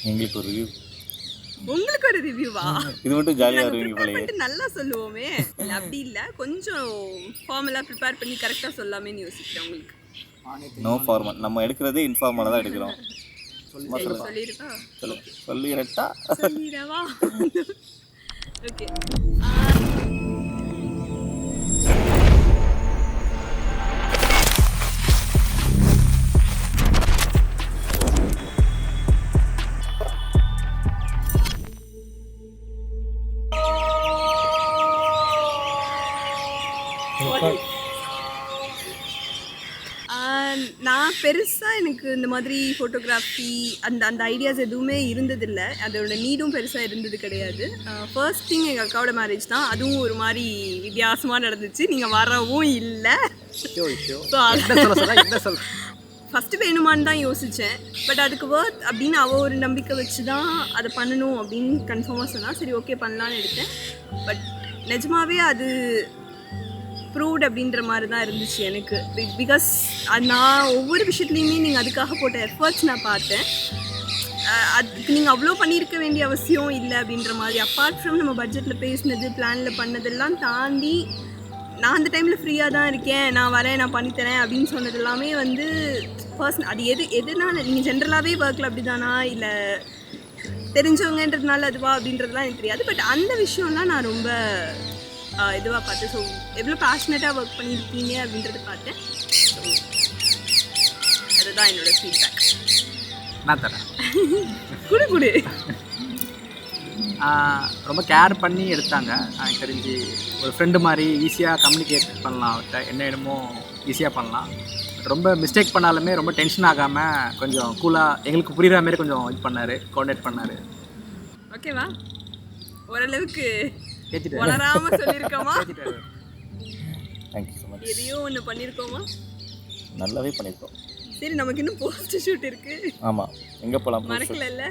எங்களுக்கு ஒரு ரிவ்யூ. உங்களுக்கு ஒரு ரிவ்யூவா? இது மட்டும் ஜாலியாக வருவீங்க போலயே. பண்ணிட்டு நல்லா சொல்லுவோமே. இல்ல அப்படி இல்லை, கொஞ்சம் ஃபார்மலாக ப்ரிப்பேர் பண்ணி கரெக்டாக சொல்லாமேன்னு யோசிக்கிறேன் உங்களுக்கு. நோ ஃபார்மல், நம்ம எடுக்கிறதே இன்ஃபார்மலாக தான் எடுக்கிறோம். சொல்லியிருக்கா? சொல்லிடட்டா? சொல்லிடவா? ஓகே. நான் பெருசாக எனக்கு இந்த மாதிரி ஃபோட்டோகிராஃபி அந்த அந்த ஐடியாஸ் எதுவுமே இருந்ததில்லை. அதோட நீடும் பெருசாக இருந்தது கிடையாது. ஃபர்ஸ்ட் திங் எங்கள் அக்காவோட மேரேஜ் தான். அதுவும் ஒரு மாதிரி வித்தியாசமாக நடந்துச்சு. நீங்கள் வரவும் இல்லை. ஃபஸ்ட்டு வேணுமான்னு தான் யோசித்தேன். பட் அதுக்கு ஒர்த் அப்படின்னு அவள் ஒரு நம்பிக்கை வச்சு தான் அதை பண்ணணும் அப்படின்னு கன்ஃபார்மாக சொன்னால் சரி ஓகே பண்ணலான்னு எடுத்தேன். பட் நிஜமாவே அது ப்ரூவ்ட் அப்படின்ற மாதிரி தான் இருந்துச்சு எனக்கு. பிகாஸ் நான் ஒவ்வொரு விஷயத்துலையுமே நீங்கள் அதுக்காக போட்ட எஃபர்ட்ஸ் நான் பார்த்தேன். அதுக்கு நீங்கள் அவ்வளோ பண்ணியிருக்க வேண்டிய அவசியம் இல்லை அப்படின்ற மாதிரி. அப்பார்ட் ஃப்ரம் நம்ம பட்ஜெட்டில் பேசினது, பிளானில் பண்ணதெல்லாம் தாண்டி நான் அந்த டைமில் ஃப்ரீயாக தான் இருக்கேன், நான் வரேன், நான் பண்ணித்தரேன் அப்படின்னு சொன்னது எல்லாமே வந்து பர்சனல். அது எதுனால நீங்கள் ஜென்ரலாகவே ஒர்க்கில் அப்படி தானா இல்லை தெரிஞ்சவங்கன்றதுனால அதுவா அப்படின்றதுலாம் எனக்கு தெரியாது. பட் அந்த விஷயம்லாம் நான் ரொம்ப இதுவாக பார்த்தேன். ஸோ எவ்வளோ பேஷனேட்டாக ஒர்க் பண்ணியிருக்கீங்க அப்படின்றத பார்த்தேன். ஸோ அதுதான் என்னோடய ஃபீட்பேக். நான் தரேன். குடு ரொம்ப கேர் பண்ணி எடுத்தாங்க. எனக்கு தெரிஞ்சு ஒரு ஃப்ரெண்டு மாதிரி ஈஸியாக கம்யூனிகேட் பண்ணலாம், அவர்கிட்ட என்ன வேணுமோ ஈஸியாக பண்ணலாம். ரொம்ப மிஸ்டேக் பண்ணாலுமே ரொம்ப டென்ஷன் ஆகாமல் கொஞ்சம் கூலாக எங்களுக்கு புரிகிற மாதிரி கொஞ்சம் இது பண்ணார், கோஆர்டினேட் பண்ணார். ஓகேவா? ஓரளவுக்கு ஏற்றிட்டு வளராம சொல்லியிருக்கோமா? Thank you so much. எதையோ ஒன்று பண்ணியிருக்கோமா? நல்லாவே பண்ணியிருக்கோம். சரி, நமக்கு இன்னும் போஸ்ட் ஷூட் இருக்குது. ஆமாம், எங்கே போகலாம்? மறக்கல.